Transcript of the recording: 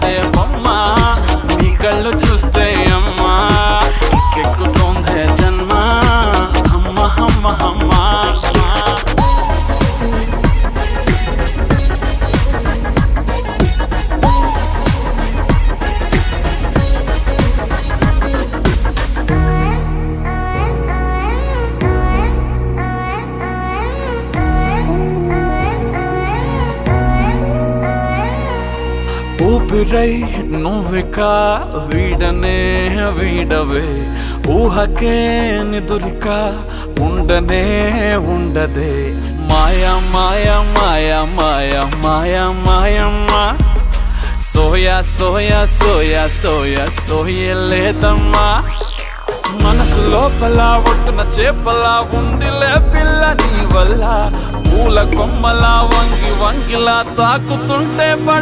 కాదే బొమ్మ నీ కళ్ళు చూస్తే అమ్మా ఎక్కుతోందే జన్మ అమ్మ అమ్మ అమ్మ ఊపిరై నువ్విక వీడనే వీడవే ఊహకే నిదురిక ఉండనే ఉండదే మాయా మాయా మాయా మాయా మాయా మాయమ్మా సోయా సోయా సోయా సోయా సోయలేదమ్మా మనసు లోపల ఒట్టున చేపలా ఉందిలే పిల్ల నీ వల్ల పూల కొమ్మలా వంగి వంగిలా తాకుతుంటే